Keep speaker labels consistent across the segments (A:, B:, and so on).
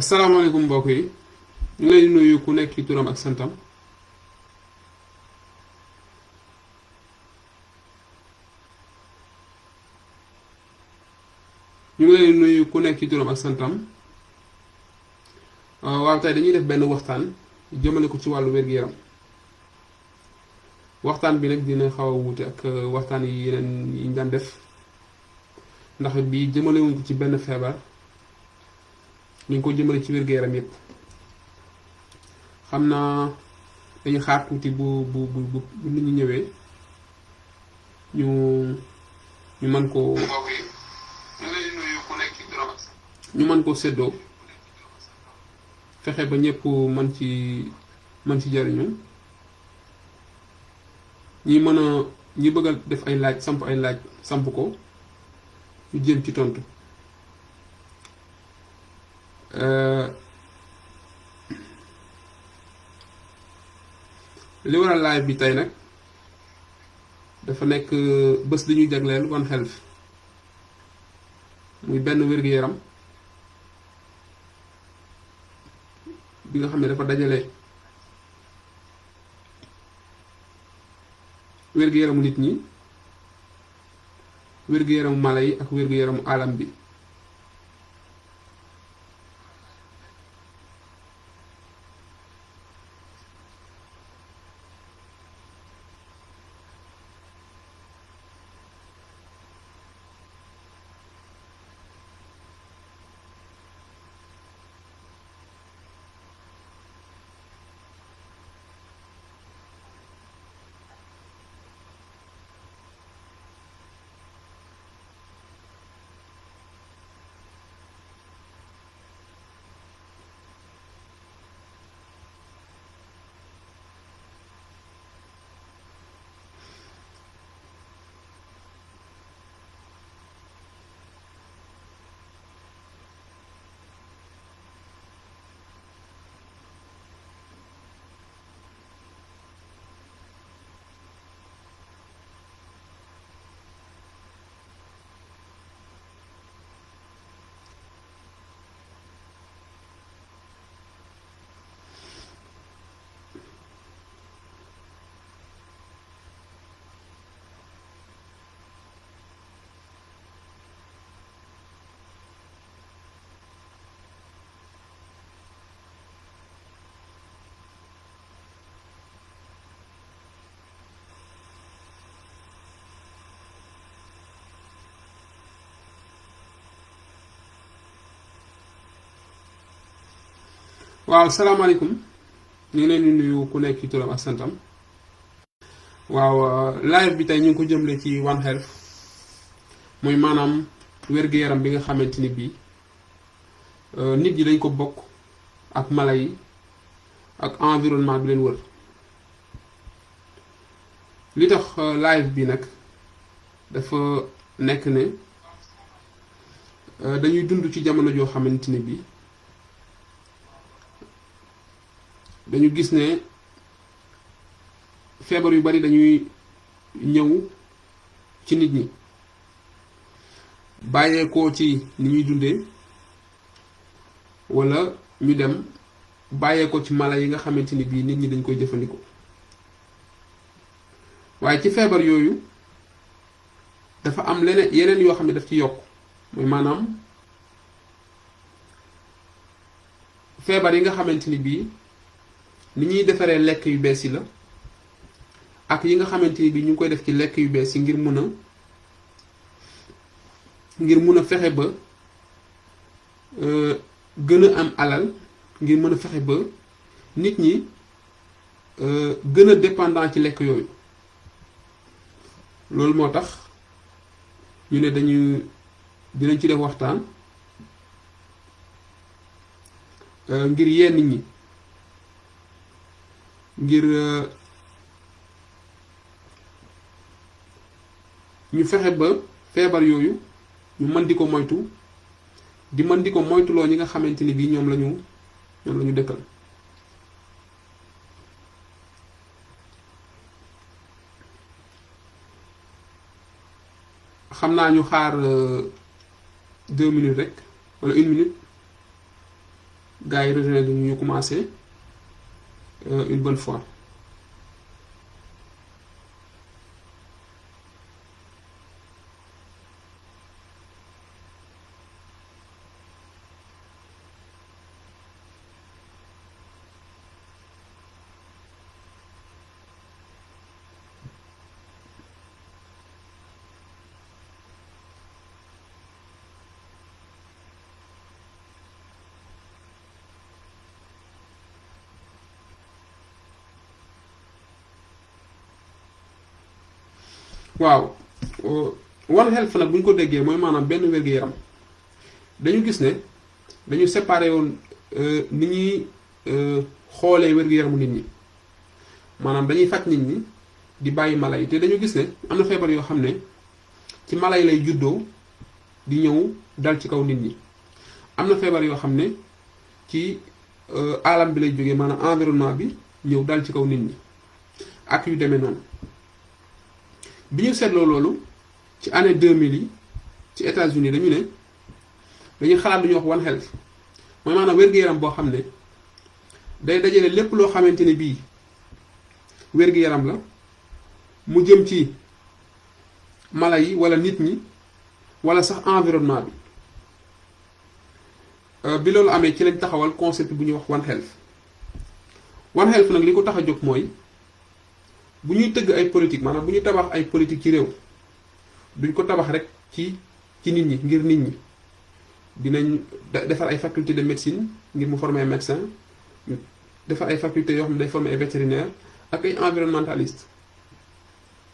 A: asalaamaaleykum mbokk yi ñu ngi leen di nuyu ku nekk ci turam ak santam. ñu ngi leen di nuyu ku nekk ci turam ak santam. waaw tey dañuy def benn waxtaan jëmale ko ci wàllu wér-gu-yaram. waxtaan bi nag dina xaw a wuute ak waxtaan yi yeneen yi ñu daan def ndax bii jëmale wuñ ko ci benn feebar ñu ngi ko jëmale ci wér-gu-yaram yépp. xam naa dañuy xaar tuuti bu nit ñi ñëwee ñu mën koo ñu mën koo séddoo fexe ba ñëpp mën ci jariñu ñi bëgg a def ay laaj samp ko ñu jéem ci tontu. li waral live bi tey nag dafa nekk bés li ñuy jagleel One Health muy benn wér-gu-yaram bi nga xam ne dafa dajale wér-gu-yaramu nit ñi, wér-gu-yaramu mala yi ak wér-gu-yaramu alam bi. waaw salaamaaleykum ñu ngi leen di nuyu ku nekk ci turam ak santam. waaw live bi tey ñu ngi ko jëmle ci One Health mooy maanaam wér-gu-yaram bi nga xamante ni bii nit ñi dañ ko bokk ak mala yi ak environnement bi leen wër. li tax live bi nag dafa nekk ne dañuy dund ci jamono joo xamante ni bii dañu gis ne feebar yu bari dañuy ñëw ci nit ñi bàyyeekoo ci ni ñuy dundee walla ñu dem bàyyeekoo ci mala yi nga xamante ni bii nit ñi dañ koy jëfandikoo. waaye ci feebar yooyu dafa am yeneen yoo xam ne daf ci yokk mooy maanaam feebar yi nga xamante ni bii ni ñuy defaree lekk yu bees yi la ak yi nga xamante ni bii ñu ngi koy def ci lekk yu bees yi ngir mun a fexe ba gën a am alal, ngir mën a fexe ba nit ñi gën a dépendant ci lekk yooyu. loolu moo tax ñu ne dinañ ci def waxtaan ngir yee nit ñi, ngir ñu fexe ba feebar yooyu ñu mën di ko moytu, di mën di ko moytuloo ñi nga xamante ni bii ñoom lañu dëkkal. xam naa ñu xaar 2 minutes rek wala 1 minute gars yi rejoindre ñu commencé une bonne fois. waaw One Health nag bu ñu ko déggee mooy maanaam benn wér-gu-yaram dañu gis ne dañu séparé woon ni ñuy xoolee wér-gu-yaramu nit ñi maanaam dañuy faj nit ñi di bàyyi mala yi te dañu gis ne am na feebar yoo xam ne ci mala yi lay juddoo di ñëw dal ci kaw nit ñi am na feebar yoo xam ne ci alam bi lay jógee maanaam environnement bi ñëw dal ci kaw nit ñi ak yu demee noonu. bi ñu seetloo loolu ci année 2000 yi ci États-Unis dañuy xalaat lu ñuy wax One Health mooy maanaam wér-gu-yaram boo xam ne day dajale lépp loo xamante ne bii wér-gu-yaram la mu jëm ci mala yi wala nit ñi wala sax environnement bi loolu amee ci lañ taxawal concept bu ñuy wax One Health. One Health nag li ko tax a jóg mooy bu ñuy tëgg ay politique maanaam bu ñuy tabax ay politique ci réew duñ ko tabax rek ci nit ñi ngir nit ñi dinañ defar ay faculté de médecine ngir mu former ay médecin defar ay faculté yoo xam ne day former ay vétérinaire ak ay environnementaliste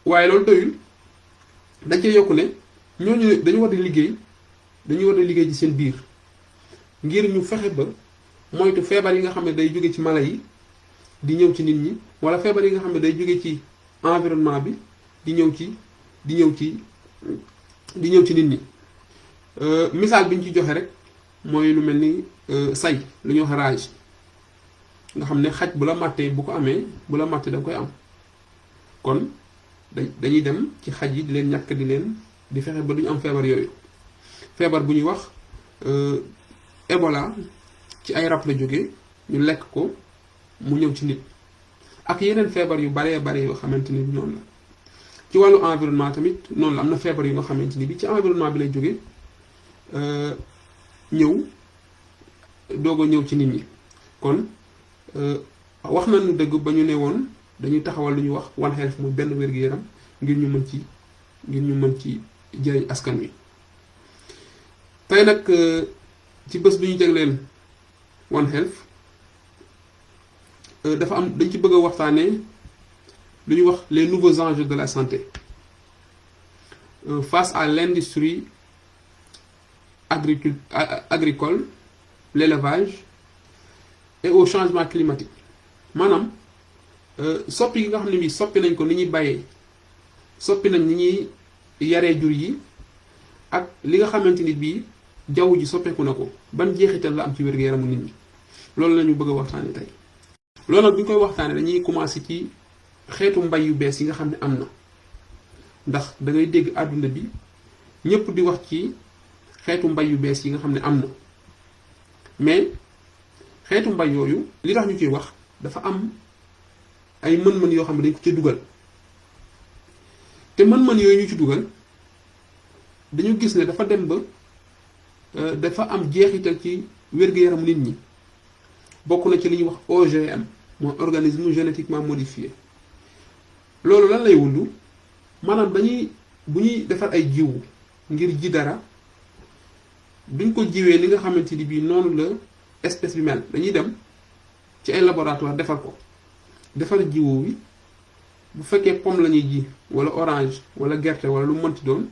A: waaye loolu doyul dañ cee yokku ne ñooñu dañu war di liggéey ci seen biir ngir ñu fexe ba moytu feebar yi nga xam ne day jóge ci mala yi di ñëw ci nit ñi wala feebar yi nga xam ne day jóge ci environnement bi di ñëw ci nit ñi misaal bi ñu ci joxe rek mooy lu mel ni say lu ñuy wax rage nga xam ne xaj bu la màttee bu ko amee bu la màttee da nga koy am kon dañuy dem ci xaj yi di leen ñàkk di fexe ba duñu am feebar yooyu feebar bu ñuy wax Ebola ci ay rab la jóge ñu lekk ko mu ñëw ci nit ak yeneen feebar yu baree bare yoo xamante ni bi noonu la ci wàllu environnement tamit noonu la am na feebar yu nga xamante ni bi ci environnement bi lay jóge ñëw doog a ñëw ci nit ñi kon wax nañu dëgg ba ñu ne woon dañuy taxawal lu ñuy wax One Health muy benn wér-gu-yaram ngir ñu mën ci jëriñ askan wi tey nag ci bés bi ñu jagleel One Health dafa am dañ ci bëgg a waxtaanee lu ñuy wax les nouveaux enjeux de la santé face à l'industrie agricole l'élevage et au changement climatique maanaam soppi gi nga xam ne bii soppi nañ ko ni ñuy bàyyee soppi nañ ni ñuy yaree jur yi ak li nga xamante ni bii jaww ji soppeeku na ko ban jeexital la am ci wér-gu-yaramu nit ñi loolu la ñu bëgg a waxtaanee tey. loolu nag bu ñu koy waxtaanee dañuy commencer ci xeetu mbay yu bees yi nga xam ne am na ndax da ngay dégg àdduna bi ñëpp di wax ci xeetu mbay yu bees yi nga xam ne am na mais xeetu mbay yooyu li tax ñu ciy wax dafa am ay mën-mën yoo xam ne dañ ko ci dugal te mën-mën yooyu ñu ci dugal dañu gis ne dafa dem ba dafa am jeexital ci wér-gu-yaramu nit ñi bokk na ci li ñuy wax OGM mooy organisme génétiquement modifié loolu lan lay wundu maanaam bu ñuy defar ay jiwu ngir ji dara duñ ko jiwee li nga xamante ni bii noonu la espèce bi mel dañuy dem ci ay laboratoire defar ko defar jiwu wi bu fekkee pomme la ñuy ji wala orange wala gerte wala lu mënti doon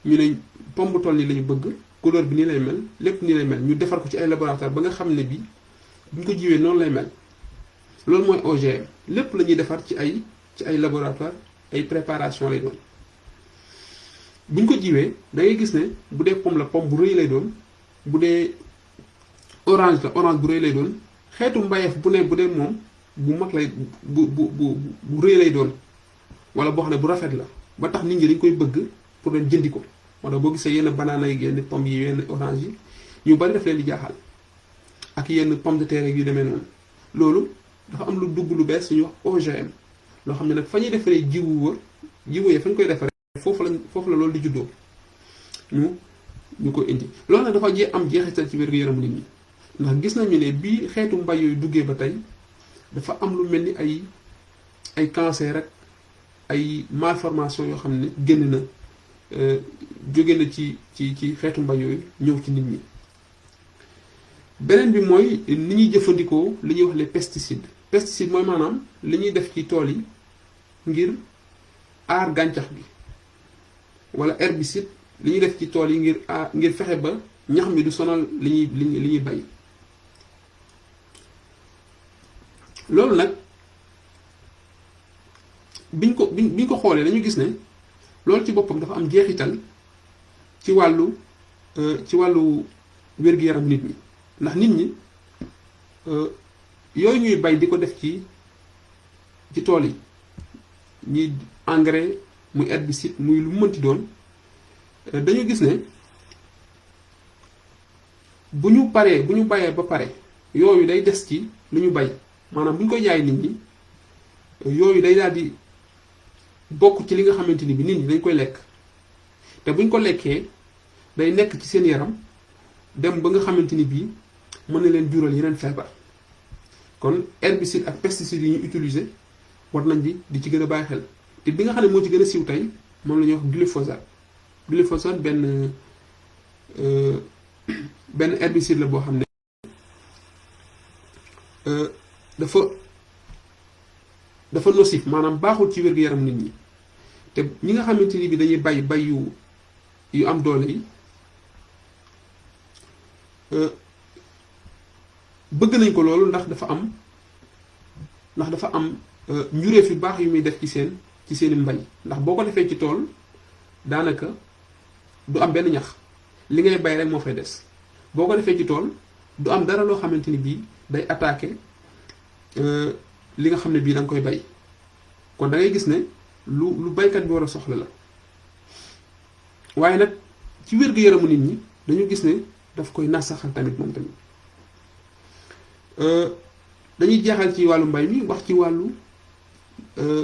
A: ñu ne pomme bu toll nii la ñu bëgg couleur bi nii lay mel lépp nii lay mel ñu defar ko ci ay laboratoire ba nga xam ne bii buñ ko jiwee noonu lay mel loolu mooy OGM lépp la ñuy defar ci ay laboratoire ay préparation lay doon buñ ko jiwee da ngay gis ne bu dee pomme la pomme bu rëy lay doon bu dee orange la orange bu rëy lay doon xeetu mbayeef bu ne bu dee moom bu mag lay bu rëy lay doon wala boo xam ne bu rafet la ba tax nit ñi dañ koy bëgg pour dem jëndi ko wala boo gisee yenn banaana yi yenn pomme yi yenn orange yi ñu bari daf leen di jaaxal ak yenn pomme de terre yu demee noonu loolu dafa am lu dugg lu bees suñuy wax OGM loo xam ne nag fa ñuy defaree jiwu wër jiwu yee fa ñu koy defaree foofu la loolu di juddoo ñu ko indi loolu nag dafa am jeexital ci wér-gu-yaramu nit ñi ndax gis nañu ne bii xeetu mbay yooyu duggee ba tey dafa am lu mel ni ay cancer rek ay malformation yoo xam ne génn na jóge na ci xeetu mbay yooyu ñëw ci nit ñi. beneen bi mooy ni ñuy jëfandikoo li ñuy wax les pesticides mooy maanaam li ñuy def ci tool yi ngir aar gàncax gi wala herbicide li ñuy def ci tool yi ngir fexe ba ñax mi du sonal li ñuy bay. loolu nag biñ ko xoolee dañu gis ne loolu ci boppam dafa am jeexital ci wàllu wér-gu-yaram nit ñi ndax nit ñi yooyu ñuy bay di ko def ci tool yi ñuy engrais muy herbicide muy lu mënti doon dañu gis ne bu ñu bayee ba pare yooyu day des ci lu ñu bay maanaam bu ñu koy jaay nit ñi yooyu day daal di bokk ci li nga xamante ni bi nit ñi dañ koy lekk te bu ñu ko lekkee day nekk ci seen yaram dem ba nga xamante ni bii mën na leen jural yeneen feebar kon herbicide ak pesticide yi ñu utiliser war nañ di ci gën a bàyyi xel te bi nga xam ne moo ci gën a siiw tey moom la ñuy wax glyphosate benn herbicide la boo xam ne dafa nocif maanaam baaxul ci wér-gu-yaram nit ñi te ñi nga xamante ni bi dañuy bay yu am doole yi bëgg nañ ko loolu ndax dafa am njuréef yu baax yu muy def ci seeni mbay ndax boo ko defee ci tool daanaka du am benn ñax li ngay bay rek moo fay des boo ko defee ci tool du am dara loo xamante ni bii day attaqué li nga xam ne bii da nga koy bay kon da ngay gis ne lu baykat bi war a soxla la waaye nag ci wér-gu-yaramu nit ñi dañu gis ne daf koy nasaxal tamit moom tamit dañuy jeexal ci wàllu mbay mi wax ci wàllu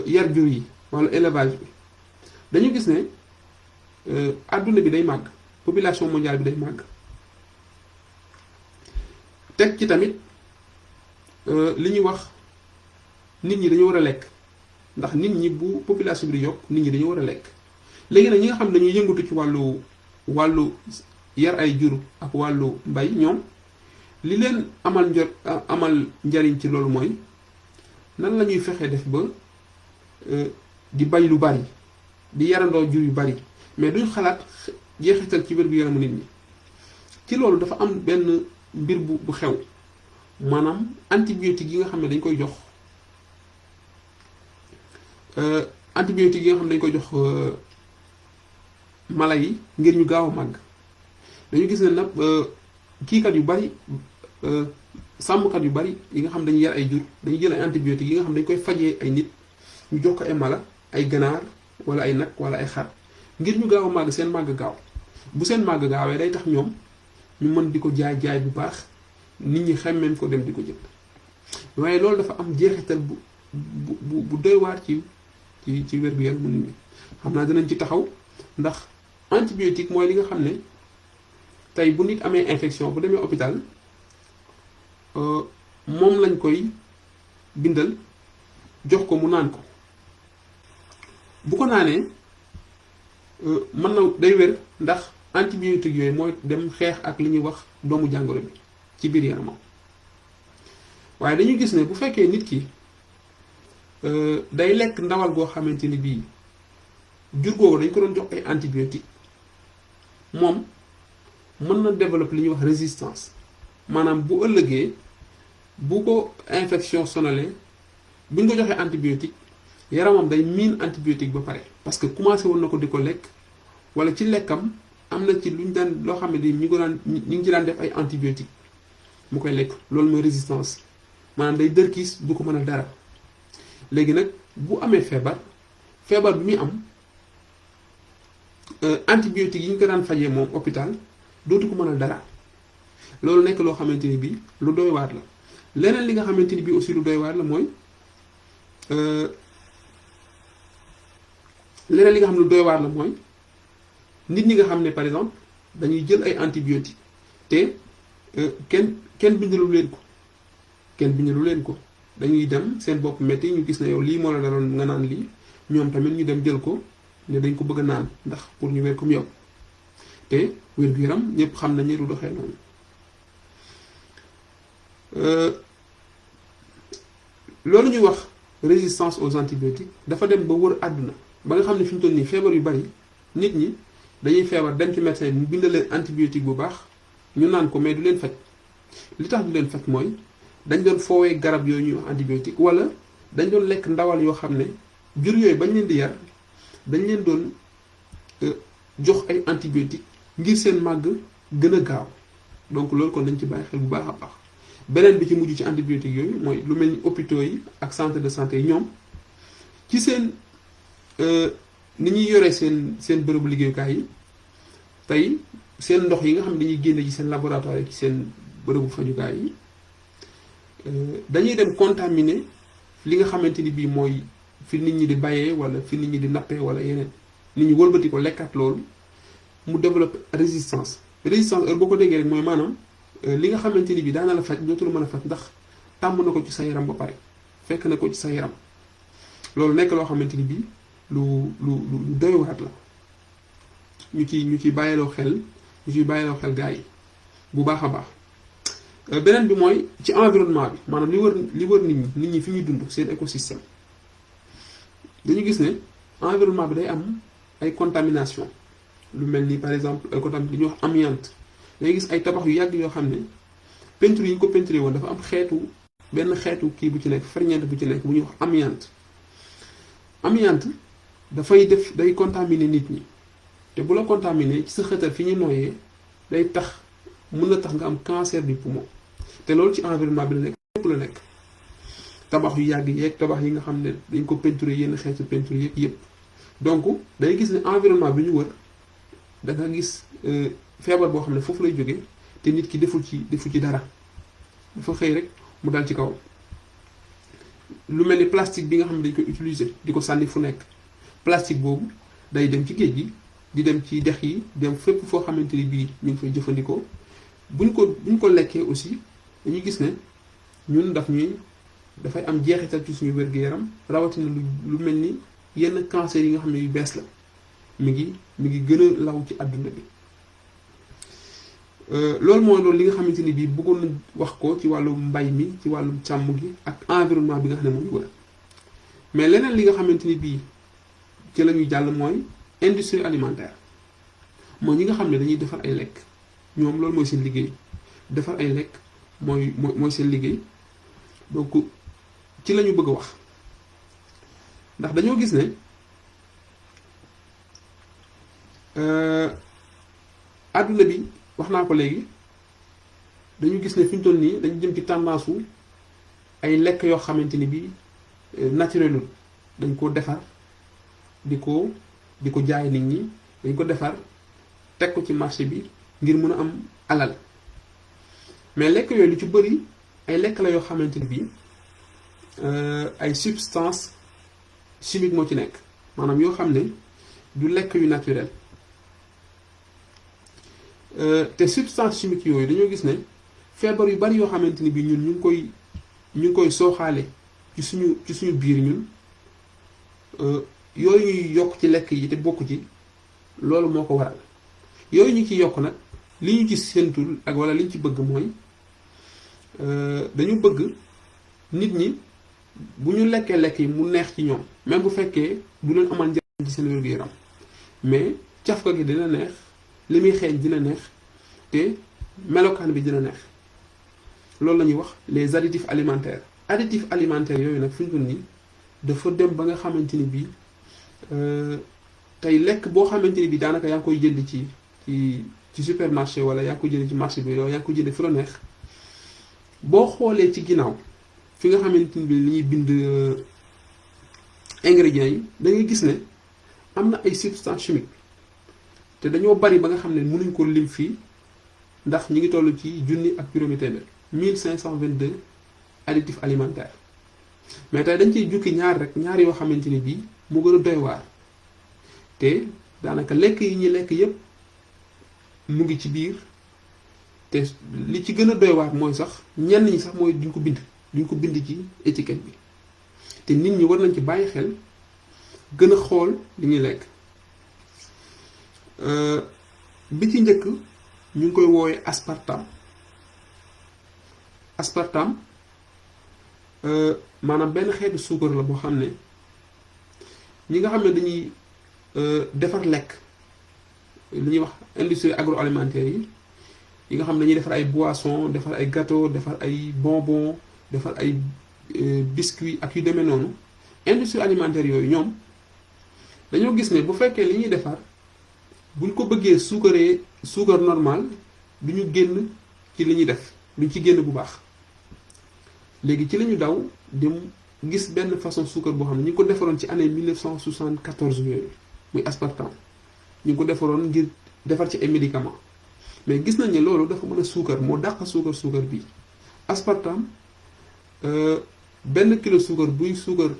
A: yar jur yi wàllu élevage bi dañu gis ne àdduna bi day màgg population mondiale bi day màgg teg ci tamit li ñuy wax nit ñi dañu war a lekk ndax nit ñi bu population bi di yokk nit ñi dañu war a lekk léegi nag ñi nga xam ne dañuy yëngatu ci wàllu yar ay jur ak wàllu mbay ñoom li leen amal njariñ ci loolu mooy nan la ñuy fexee def ba di bay lu bari di yarandoo jur yu bari mais duñ xalaat jeexital ci wér-gu-yaramu nit ñi ci loolu dafa am benn mbir bu xew maanaam antibiotique yi nga xam ne dañ koy jox mala yi ngir ñu gaaw a màgg dañu gis ne nag kiikat yu bari sàmmkat yu bari yi nga xam dañuy yar ay jur dañuy jël ay antibiotiques yi nga xam dañ koy fajee ay nit ñu jox ko ay mala ay ganaar wala ay nag wala ay xar ngir ñu gaaw a màgg seen màgg gaaw bu seen màgg gaawee day tax ñoom ñu mën di ko jaay bu baax nit ñi xemmeen ko dem di ko jënd waaye loolu dafa am jeexital bu doy waar ci wér-gu-yaramu nit ñi xam naa dinañ ci taxaw ndax antibiotique mooy li nga xam ne tey bu nit amee infection bu demee hôpital moom lañ koy bindal jox ko mu naan ko bu ko naanee mën na day wér ndax antibiotique yooyu mooy dem xeex ak li ñuy wax doomu jàngoro bi ci biir yaramam waaye dañu gis ne bu fekkee nit ki day lekk ndawal goo xamante ni bii jur googu dañ ko doon jox ay antibiotique moom mën na développer li ñuy wax résistance maanaam bu ëllëgee bu ko infection sonalee bu ñu ko joxee antibiotique yaramam day miin antibiotique ba pare parce que commencé woon na ko di ko lekk wala ci lekkam am na ci luñ daan loo xam ne di ñu ngi ci daan def ay antibiotique mu koy lekk loolu mooy résistance maanaam day dërkiis du ko mën a dara léegi nag bu amee feebar bi muy am antibiotique yi ñu ko daan fajee moom hôpital dootu ko mën a dara loolu nekk loo xamante ni bii lu doy waar la. leneen li nga xamante ni bii aussi lu doy waar la mooy leneen li nga xam ne lu doy waar la mooy nit ñi nga xam ne par exemple dañuy jël ay antibiotiques te kenn bindalu leen ko dañuy dem seen bopp metti ñu gis ne yow lii moo la daloon nga naan lii ñoom tamit ñu dem jël ko ne dañ ko bëgg a naan ndax pour ñu wér comme yow te wér-gu-yaram ñëpp xam nañu du doxee noonu. loolu ñuy wax résistance aux antibiotiques dafa dem ba wër àdduna ba nga xam ne fi ñu toll nii feebar yu bari nit ñi dañuy feebar dem ci médecin bi mu bind leen antibiotique bu baax ñu naan ko mais du leen faj li tax du leen faj mooy dañ doon foowee garab yooyu ñuy wax antibiotique wala dañ doon lekk ndawal yoo xam ne jur yooyu bañ leen di yar dañ leen doon jox ay antibiotique ngir seen màgg gën a gaaw donc loolu kon dañ ci bàyyi xel bu baax a baax. beneen bi ci mujj ci antibiotique yooyu mooy lu mel ni hôpitaux yi ak centre de santé yi ñoom ci seen ni ñuy yoree seen bërëbu liggéeyukaay yi tey seen ndox yi nga xam ne dañuy génne ci seen laboratoire yi ci seen bërëbu fajukaay yi dañuy dem contaminer li nga xamante ni bii mooy fi nit ñi di bayee wala fi nit ñi di nappee wala yeneen nit ñi wëlbati ko lekkat loolu mu développe résistance heure boo ko déggee rek mooy maanaam li nga xamante ni bii daana la faj dootul mën a faj ndax tàmm na ko ci sa yaram ba pare fekk na ko ci sa yaram loolu nekk loo xamante ni bii lu doy waat la ñu ciy bàyyiloo xel gars yi bu baax a baax. beneen bi mooy ci environnement bi maanaam li wër nit ñi fi ñuy dund seen écosystème dañu gis ne environnement bi day am ay contamination lu mel ni par exemple ay contamination li ñuy wax amiante. ngay gis ay tabax yu yàgg yoo xam ne peinture yi ñu ko peinturé woon dafa am benn xeetu kii bu ci nekk ferñeent bu ci nekk bu ñuy wax amiante day contaminer nit ñi te bu la contaminer ci sa xëtër fi ñu nooyee mën na tax nga am cancer du poumon te loolu ci environnement bi la nekk lépp la nekk tabax yu yàgg yeeg tabax yi nga xam ne dañ ko peinturé yenn xeetu peinture yeeg yëpp donc day gis ne environnement bi ñu wër da nga gis feebar boo xam ne foofu lay jógee te nit ki defu ci dara dafa xëy rek mu dal ci kaw lu mel ni plastique bi nga xam ne dañ koy utiliser di ko sànni fu nekk plastique boobu day dem ci géej gi di dem ci dex yi dem fépp foo xamante ni bii ñu ngi fay jëfandikoo buñ ko lekkee aussi dañuy gis ne ñun dafay am jeexital ci suñu wér-gu-yaram rawatina lu mel ni yenn cancer yi nga xam ne yu bees la mi ngi gën a law ci àdduna bi. loolu mooy loolu li nga xamante ni bii bëggoon nañ wax ko ci wàllu mbay mi ci wàllu càmm gi ak environnement bi nga xam ne moom wër mais leneen li nga xamante ni bii ci la ñuy jàll mooy industrie alimentaire mooy ñi nga xam ne dañuy defar ay lekk ñoom loolu mooy seen liggéey defar ay lekk mooy seen liggéey donc ci la ñu bëgg a wax ndax dañoo gis ne àdduna bi wax naa ko léegi dañu gis ne fi ñu toll nii dañu jëm ci tendance wu ay lekk yoo xamante ni bii naturelul dañ ko defar di ko jaay nit ñi dañ ko defar teg ko ci marché bi ngir mën a am alal mais lekk yooyu lu ci bëri ay lekk la yoo xamante ni bii ay substance chimique moo ci nekk maanaam yoo xam ne du lekk yu naturel te substance chimique yooyu dañoo gis ne feebar yu bari yoo xamante ni bii ñun ñu ngi koy sooxaale ci suñu biir ñun yooyu ñuy yokk ci lekk yi te bokk ci loolu moo ko waral yooyu ñu ci yokk nag li ñu ci séentul ak wala li ñu ci bëgg mooy dañu bëgg nit ñi bu ñu lekkee lekk yi mu neex ci ñoom même bu fekkee du leen amal njariñ ci seen wér-gu-yaram mais cafka gi dina neex li muy xeeñ dina neex te melokaan bi dina neex loolu la ñuy wax les additifs alimentaires yooyu nag fi ñu ko nii dafa dem ba nga xamante ni bii tey lekk boo xamante ni bii daanaka yaa ngi koy jënd ci supermarché wala yaa ngi koy jënd ci marché bi yow yaa ngi koy jënd fu la neex boo xoolee ci ginnaaw fi nga xamante ni bii li ñuy bind ingrédients yi da ngay gis ne am na ay substances chimiques te dañoo bari ba nga xam ne mënuñ ko lim fii ndax ñu ngi toll ci junni ak juróomi téeméer 1522 additifs alimentaires mais tey dañ ciy jukki ñaar yoo xamante ni bii mu gën a doy waar te daanaka lekk yi ñuy lekk yépp mu ngi ci biir te li ci gën a doy waar mooy sax ñenn ñi sax mooy duñ ko bind ci étiquette bi te nit ñi war nañ ci bàyyi xel gën a xool li ñuy lekk. Bi ci njëkk ñu ngi koy woowee aspartame maanaam benn xeetu suukar la boo xam ne ñi nga xam ne dañuy defar lekk li ñuy wax industrie agroalimentaire yi nga xam ne dañuy defar ay boissons defar ay gâteaux defar ay bonbons defar ay biscuits ak yu demee noonu industrie alimentaire yooyu ñoom dañoo gis ne bu fekkee li ñuy defar buñ ko bëggee suukar normal du ñu génn ci li ñuy def duñ ci génn bu baax léegi ci la ñu daw dem gis benn façon suukar boo xam ne ñu ngi ko defaroon ci année 1974 yooyu muy aspartame ñu ngi ko defaroon ngir defar ci ay médicaments mais gis nañ ne loolu dafa mën a suukar moo dàq suukar bii aspartame benn kilo suukar buy suukar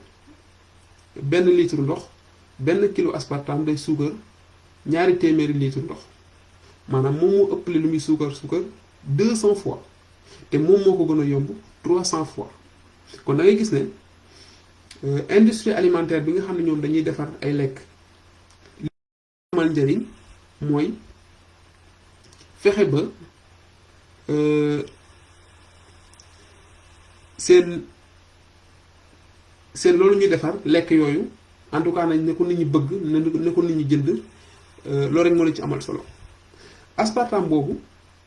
A: benn litre ndox benn kilo aspartame day suukar 200 litre ndox maanaam moom moo ëppale lu muy suukar 200 fois te moom moo ko gën a yomb 300 fois kon da ngay gis ne industrie alimentaire bi nga xam ne ñoom dañuy defar ay lekk li amal njëriñ mooy fexe ba seen loolu ñuy defar lekk yooyu en tout cas nañ ne ko nit ñi bëgg ne ko nit ñi jënd loolu rek moo la ci amal solo aspartame boobu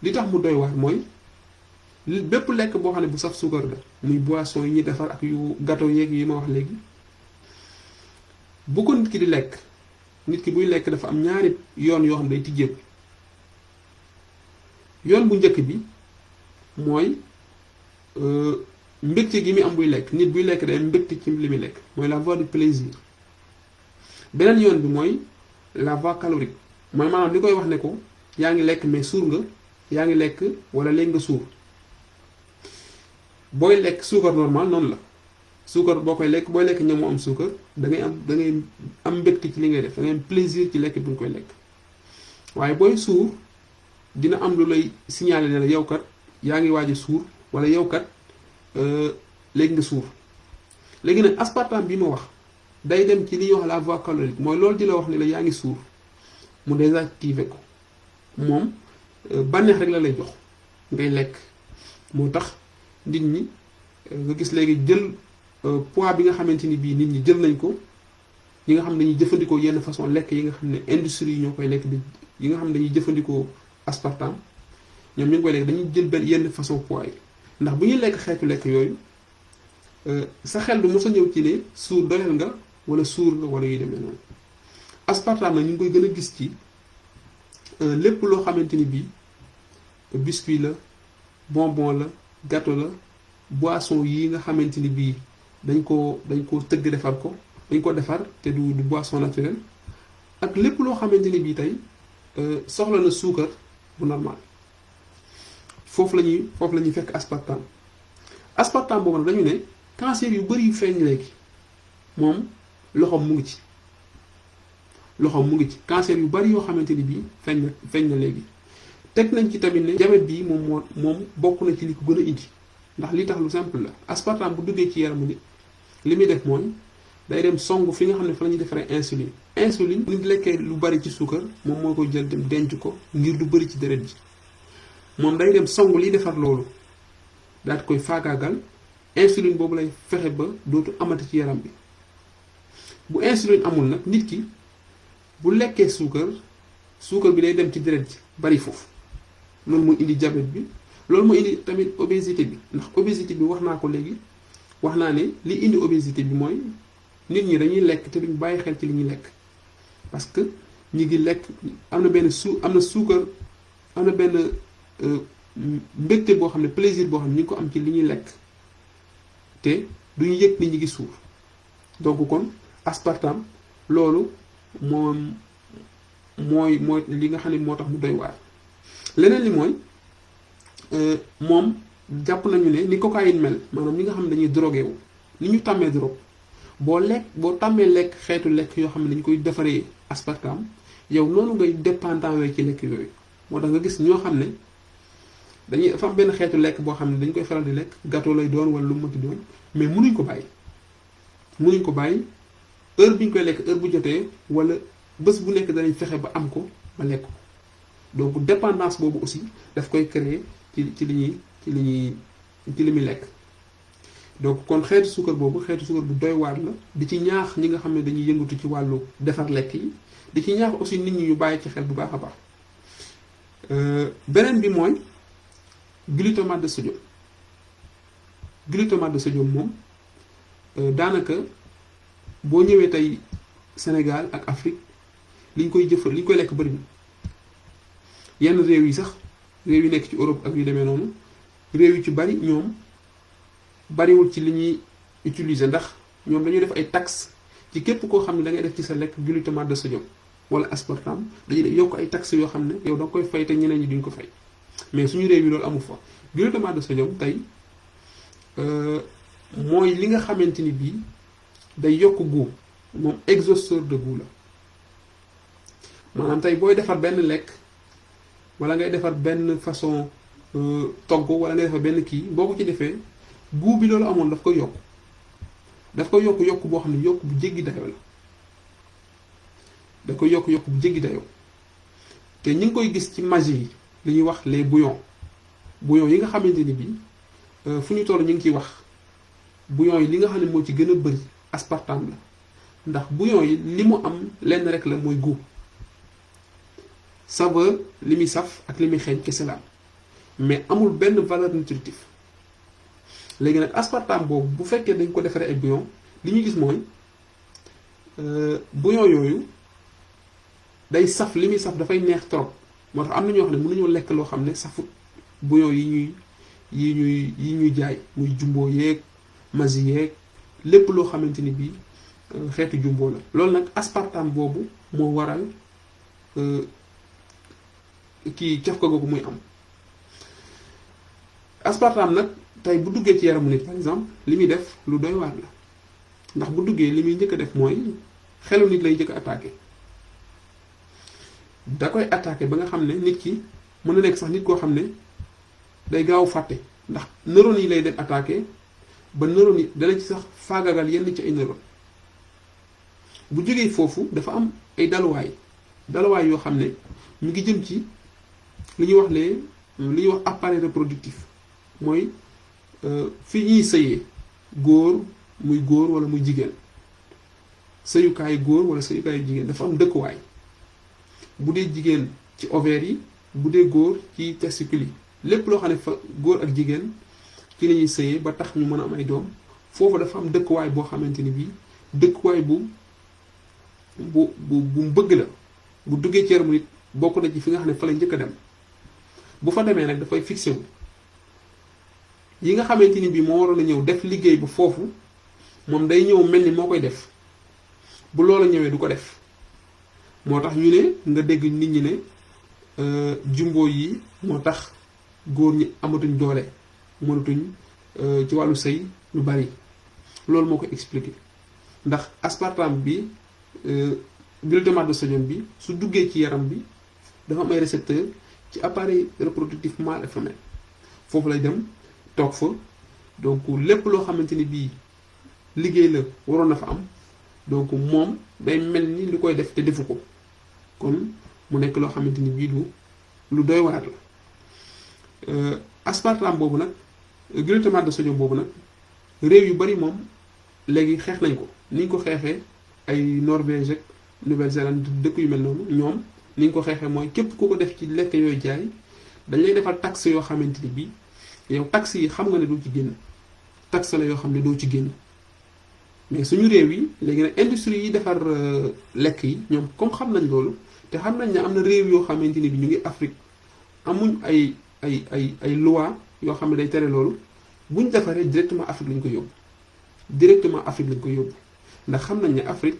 A: li tax mu doy waar mooy bépp lekk boo xam ne bu saf suukar la muy boisson yi ñuy defar ak yu gâteau yeeg yi ma wax léegi bu ko nit ki di lekk nit ki buy lekk dafa am ñaari yoon yoo xam ne day tijjeeku yoon bu njëkk bi mooy mbégte gi muy am buy lekk nit buy lekk day am mbégte ci li muy lekk mooy la voie du plaisir beneen yoon bi mooy la voie calorique mooy maanaam li koy wax ne ko yaa ngi lekk mais suur nga yaa ngi lekk wala léegi nga suur booy lekk suukar normal noonu la suukar boo koy lekk booy lekk ñam mu am suukar da ngay am mbégte ci li ngay def da ngay am plaisir ci lekk bi nga koy lekk waaye booy suur dina am lu lay signaler ne la yow kat yaa ngi waaj a suur wala yow kat léegi nga suur léegi nag aspartame bi ma wax day dem ci li ñuy wax la voie calorique mooy loolu di la wax ne la yaa ngi suur mu désactiver ko moom bànneex rek la lay jox ngay lekk moo tax nit ñi nga gis léegi jël poids bi nga xamante ni bii nit ñi jël nañ ko ñi nga xam ne dañuy jëfandikoo yenn façon lekk yi nga xam ne industrie yi ñoo koy lekk yi nga xam ne dañuy jëfandikoo aspartame ñoom ñu ngi koy lekk dañuy jël yenn façon poids yi ndax bu ñuy lekk xeetu lekk yooyu sa xel du mos a ñëw ci ne suur doyal nga wala suur nga wala yu demee noonu aspartame nag ñu ngi koy gën a gis ci lépp loo xamante ni bii biscuit la bonbon la gâteau la boisson yi nga xamante ni bii dañ ko tëgg defar ko dañ ko defar te du boisson naturelle ak lépp loo xamante ni bii tey soxla na suukar bu normal foofu la ñuy fekk aspartame boobu nag dañu ne cancer yu bari yu feeñ léegi moom loxoom mu ngi ci cancer yu bari yoo xamante ni bii feeñ na léegi teg nañ ci tamit ne diabète bii moom bokk na ci li ko gën a indi ndax li tax lu simple la aspartame bu duggee ci yaramu nit li muy def mooy day dem song fi nga xam ne fa la ñuy defaree insuline nit lekkee lu bari ci suukar moom moo koy jël dem denc ko ngir lu bari ci deret ji moom day dem song liy defar loolu daal di koy faagaagal insuline boobu lay fexe ba dootu amati ci yaram bi bu insuline amul nag nit ki bu lekkee suukar bi day dem ci deret ji bari foofu loolu mooy indi diabète bi loolu mooy indi tamit obésité bi ndax obésité bi wax naa ko léegi wax naa ne li indi obésité bi mooy nit ñi dañuy lekk te duñ bàyyi xel ci li ñuy lekk parce que ñi ngi lekk am na benn suukar am na benn mbégte boo xam ne plaisir boo xam ne ñu ngi ko am ci li ñuy lekk te duñu yëg ni ñi ngi suur donc kon aspartame loolu mooy li nga xam ne moo tax mu doy waar leneen li mooy moom jàpp nañu ne ni cocaïne mel maanaam ñi nga xam ne dañuy drogué wu ni ñu tàmmee drogue boo tàmmee lekk xeetu lekk yoo xam ne dañu koy defaree aspartame yow noonu ngay dépendant wee ci lekk yooyu moo tax nga gis ñoo xam ne dañuy dafa am benn xeetu lekk boo xam ne dañ koy faral di lekk gâteau lay doon wala lu mu mënti doon mais mënuñ ko bàyyi heure bi ñu koy lekk heure bu jotee wala bés bu nekk danañ fexe ba am ko ba lekk ko donc dépendance boobu aussi daf koy créer ci li muy lekk donc kon xeetu suukar boobu xeetu suukar bu doy waar la di ci ñaax ñi nga xam ne dañuy yëngatu ci wàllu defar lekk yi di ci ñaax aussi nit ñi ñu bàyyi ci xel bu baax a baax beneen bi mooy glutamate de sodium moom daanaka boo ñëwee tey Sénégal ak Afrique li ñu koy lekk bëri na yenn réew yi sax réew yi nekk ci Europe ak yu demee noonu réew yu ci bari ñoom bariwul ci li ñuy utiliser ndax ñoom dañuy def ay taxes ci képp koo xam ne da ngay def ci sa lekk glutamate de sodium wala aspartame dañuy yokk ay taxes yoo xam ne yow da nga koy fay te ñeneen ñi duñ ko fay mais suñu réew yi loolu amu fa glutamate de sodium tey mooy li nga xamante ni bii day yokk goût moom exhausteur de goût la maanaam tey booy defar benn lekk wala ngay defar benn façon togg wala ngay defar benn kii boo ko ci defee goût bi loolu amoon daf koy yokk yokk boo xam ne yokk bu jéggi dayoo la da koy yokk bu jéggi dayoo te ñi ngi koy gis ci magie yi li ñuy wax les bouillons yi nga xamante ni bii fu ñu toll ñu ngi ciy wax bouillons yi li nga xam ne moo ci gën a bëri aspartame la ndax bouillons yi li mu am lenn rek la mooy goût saveur li muy saf ak li muy xeeñ kese la mais amul benn valeur nutritive léegi nag aspartame boobu bu fekkee dañ ko defaree ay bouillon li ñu gis mooy bouillon yooyu day saf li muy saf dafay neex trop moo tax am na ñoo xam ne mënuñoo lekk loo xam ne safut bouillon yi ñuy jaay muy jumbo yeeg masi yeeg lépp loo xamante ni bii xeetu jumbo la loolu nag aspartame boobu moo waral kii caf ko googu muy am aspartame nag tey bu duggee ci yaramu nit par exemple li muy def lu doy waar la ndax bu duggee li muy njëkk a def mooy xelu nit lay njëkk a attaqué da koy attaqué ba nga xam ne nit ki mën na nekk sax nit koo xam ne day gaaw fàtte ndax neurones yi lay dem attaqué ba neurones yi dana ci sax faagagal yenn ci ay neurones bu jógee foofu dafa am ay daluwaay yoo xam ne mu ngi jëm ci li ñuy wax li ñuy wax appareil reproductif mooy fi ñuy sëyee góor wala muy jigéen sëyukaayu góor wala sëyukaayu jigéen dafa am dëkkuwaay bu dee jigéen ci ovaires yi bu dee góor ci testicules yi lépp loo xam ne fa góor ak jigéen ci la ñuy sëyee ba tax ñu mën a am ay doom foofu dafa am dëkkuwaay boo xamante ni bii dëkkuwaay bu mu bëgg la bu duggee ci yaramu nit bokk na ci fi nga xam ne fa la njëkk a dem bu fa demee nag dafay fixé wu yi nga xamante ni bii moo waroon a ñëw def liggéey bu foofu moom day ñëw mel ni moo koy def bu loola ñëwee du ko def moo tax ñu ne nga dégg nit ñi ne jumbo yi moo tax góor ñi amatuñ doole mënatuñ ci wàllu sëy lu bari loolu moo ko expliqué ndax aspartame bi glutamate de sodium bi su duggee ci yaram bi dafa am ay récepteur ci appareil reproductif mâle et femelle foofu lay dem toog fa donc lépp loo xamante ni bii liggéey la waroon na fa am donc moom day mel ni lu koy def te defu ko kon mu nekk loo xamante ni bii lu doy waar la aspartame boobu nag glutamate de sodium boobu nag réew yu bari moom léegi xeex nañ ko ni ñu ko xeexee ay Norvège ak Nouvelle-Zélande dëkk yu mel noonu ñoom ni ñu ko xeexee mooy képp ku ko def ci lekk yooyu jaay dañ lay defal taxe yoo xamante ni bii yow taxe yi xam nga ne doo ci génn taxe la yoo xam ne doo ci génn mais suñu réew yi léegi nag industrie yi defar lekk yi ñoom comme xam nañ loolu te xam nañ ne am na réew yoo xamante ni bi ñu ngi Afrique amuñ ay loi yoo xam ne day tere loolu buñ defaree directement Afrique lañ ko yóbbu ndax xam nañ ne Afrique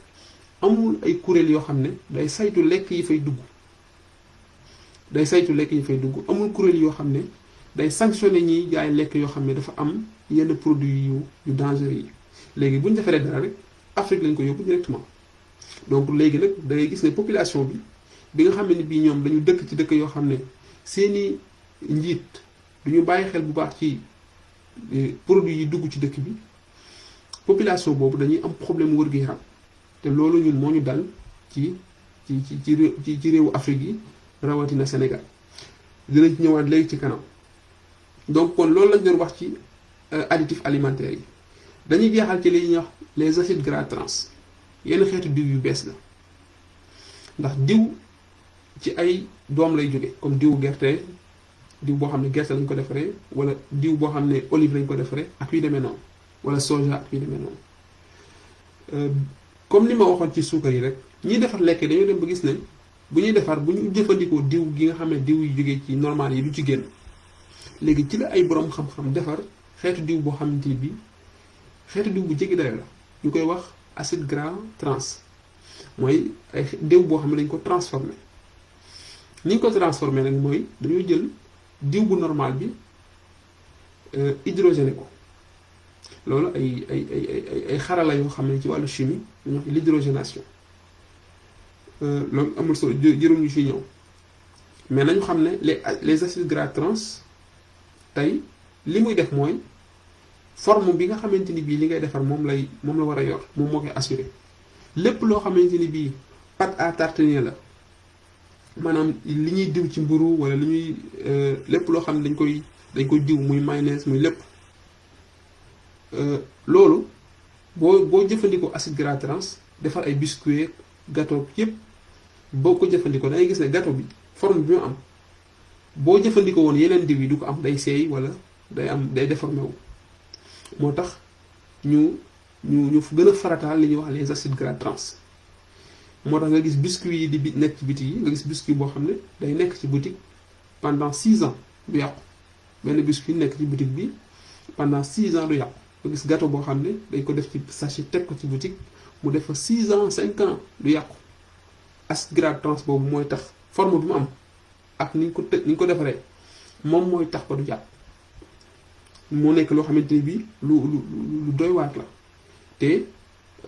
A: amul ay kuréel yoo xam ne day saytu lekk yi fay dugg amul kuréel yoo xam ne day sanctionné ñiy jaay lekk yoo xam ne dafa am yenn produits yu dangereux yi. léegi bu ñu defaree dara rek Afrique lañ ko yóbbu directement donc léegi nag da ngay gis ne population bi nga xam ne bii ñoom dañu dëkk ci dëkk yoo xam ne seeni njiit duñu bàyyi xel bu baax ci produits yi dugg ci dëkk bi population boobu dañuy am problème wër-gu-yaram te loolu ñun moo ñu dal ci réewu Afrique yi rawatina Sénégal dinañ ci ñëwaat léegi ci kanam. donc kon loolu lañ doon wax ci additifs alimentaires yi dañuy jeexal ci li ñuy wax les acides gras trans yenn xeetu diw yu bees la ndax diw ci ay doom lay jóge comme diwu gerte diw boo xam ne gerte lañ ko defaree wala diw boo xam ne olive lañ ko defaree ak yu demee noonu wala soja ak yu demee noonu comme li ma waxoon ci suukar yi rek ñiy defar lekk dañoo dem ba gis ne bu ñuy defar bu ñu jëfandikoo diw gi nga xam ne diw yu jógee ci normal yi du ci génn léegi ci la ay borom xam-xam defar xeetu diw boo xamante ni bii xeetu diw bu jéggi dayo la ñu koy wax acide gras trans mooy ay diw boo xam ne dañ ko transformé ni ñu ko transformé nag mooy dañoo jël diw bu normal bi hydrogéné ko loolu ay xarala yoo xam ne ci wàllu chimie dañuy wax l'hydrogénation loolu amul solo jërum ñu fi ñëw mais nañu xam ne les acides gras trans tey li muy def mooy forme bi nga xamante ni bii li ngay defar moom la war a yor moom moo koy assuré lépp loo xamante ni bii pâte à tartiner la maanaam li ñuy diw ci mburu wala li ñuy lépp loo xam ne dañ koy diw muy mayonnaise muy lépp loolu boo jëfandikoo acide gras trans defar ay biscuit gâteau yépp boo ko jëfandikoo da ngay gis ne gâteau bi forme bi mu am boo jëfandikoo woon yeneen diw yi du ko am day seey wala day déformé wu moo tax ñu gën a farataal li ñuy wax les acides gras trans moo tax nga gis biscuit yi di nekk ci biti yi nga gis biscuit boo xam ne day nekk ci boutique pendant 6 ans du yàqu benn biscuit nekk ci boutique bi pendant 6 ans du yàqu nga gis gâteau boo xam ne dañ ko def ci sachet teg ko ci boutique mu def fa 6 ans 5 ans du yàqu acide gras trans boobu mooy tax forme bi mu am ak ni ñu ko defaree moom mooy tax ba du yàqu moo nekk loo xamante ni bii lu doy waat la te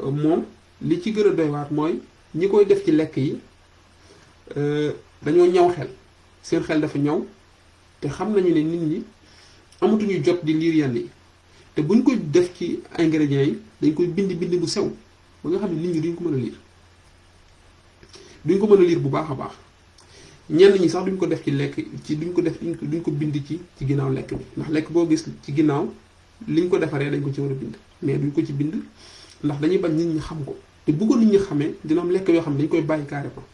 A: moom li ci gën a doy waat mooy ñi koy def ci lekk yi dañoo ñaw xel seen xel dafa ñaw te xam nañu ne nit ñi amatuñu jot di liir yenn yi te buñ koy def ci ingrédients yi dañ koy bind bu sew ba nga xam ne nit ñi duñ ko mën a liir bu baax a baax ñenn ñi sax duñ ko def ci lekk ci duñ ko bind ci ginnaaw lekk bi ndax lekk boo gis ci ginnaaw liñ ko defaree dañ ko ci war a bind mais duñ ko ci bind ndax dañuy bañ nit ñi xam ko te bëggoon nit ñi xamee dina am lekk yoo xam ne dañ koy bàyyi carrément